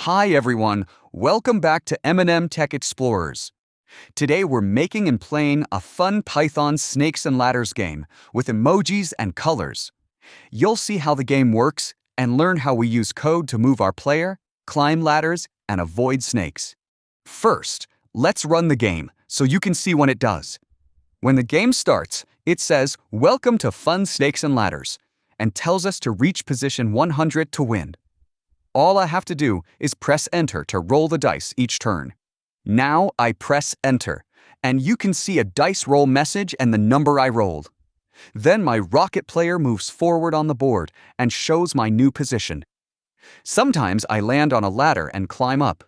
Hi everyone, welcome back to M&M Tech Explorers. Today we're making and playing a fun Python snakes and ladders game with emojis and colors. You'll see how the game works and learn how we use code to move our player, climb ladders, and avoid snakes. First, let's run the game so you can see when it does. When the game starts, it says, "Welcome to Fun Snakes and Ladders," and tells us to reach position 100 to win. All I have to do is press enter to roll the dice each turn. Now I press enter, and you can see a dice roll message and the number I rolled. Then my rocket player moves forward on the board and shows my new position. Sometimes I land on a ladder and climb up,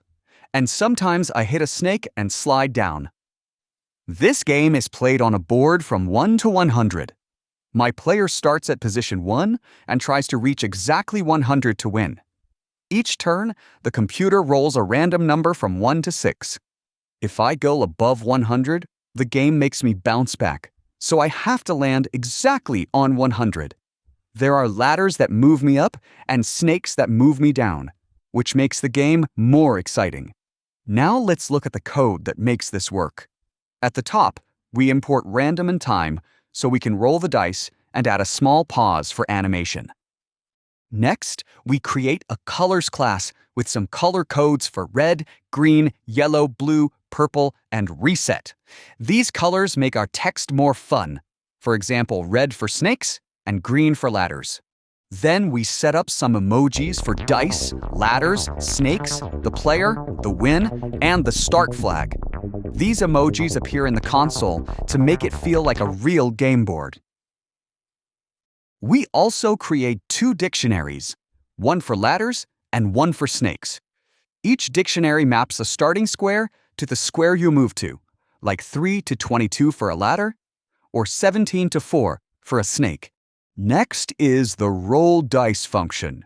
and sometimes I hit a snake and slide down. This game is played on a board from 1 to 100. My player starts at position 1 and tries to reach exactly 100 to win. Each turn, the computer rolls a random number from 1 to 6. If I go above 100, the game makes me bounce back, so I have to land exactly on 100. There are ladders that move me up and snakes that move me down, which makes the game more exciting. Now let's look at the code that makes this work. At the top, we import random and time so we can roll the dice and add a small pause for animation. Next, we create a colors class with some color codes for red, green, yellow, blue, purple, and reset. These colors make our text more fun. For example, red for snakes and green for ladders. Then we set up some emojis for dice, ladders, snakes, the player, the win, and the start flag. These emojis appear in the console to make it feel like a real game board. We also create 2 dictionaries, one for ladders and one for snakes. Each dictionary maps a starting square to the square you move to, like 3 to 22 for a ladder, or 17 to 4 for a snake. Next is the roll dice function.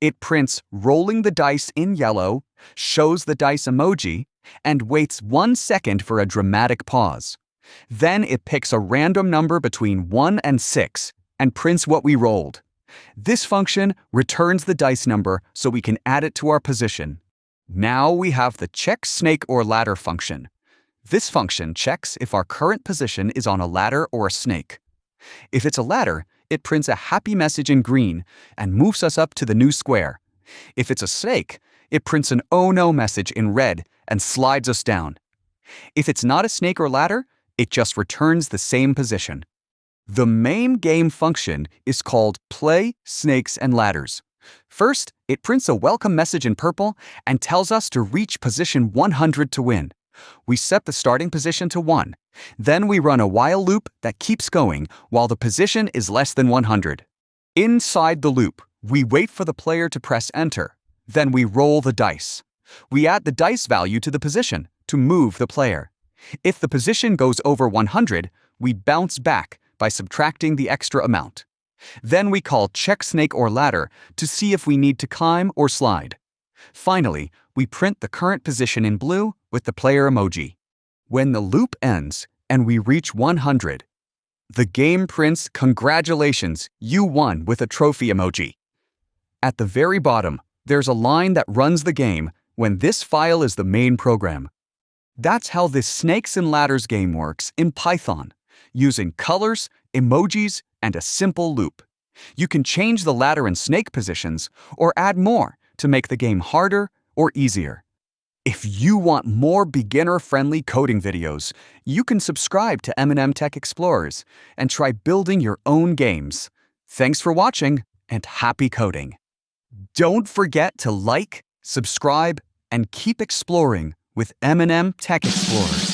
It prints rolling the dice in yellow, shows the dice emoji, and waits 1 second for a dramatic pause. Then it picks a random number between 1 and 6, and prints what we rolled. This function returns the dice number so we can add it to our position. Now we have the check snake or ladder function. This function checks if our current position is on a ladder or a snake. If it's a ladder, it prints a happy message in green and moves us up to the new square. If it's a snake, it prints an "oh no" message in red and slides us down. If it's not a snake or ladder, it just returns the same position. The main game function is called Play Snakes and Ladders. First, it prints a welcome message in purple and tells us to reach position 100 to win. We set the starting position to 1. Then we run a while loop that keeps going while the position is less than 100. Inside the loop, we wait for the player to press enter. Then we roll the dice. We add the dice value to the position to move the player. If the position goes over 100, we bounce back by subtracting the extra amount. Then we call check snake or ladder to see if we need to climb or slide. Finally, we print the current position in blue with the player emoji. When the loop ends and we reach 100, the game prints "Congratulations, you won" with a trophy emoji. At the very bottom, there's a line that runs the game when this file is the main program. That's how this Snakes and Ladders game works in Python, using colors, emojis, and a simple loop. You can change the ladder and snake positions or add more to make the game harder or easier. If you want more beginner-friendly coding videos, you can subscribe to M&M Tech Explorers and try building your own games. Thanks for watching and happy coding. Don't forget to like, subscribe, and keep exploring with M&M Tech Explorers.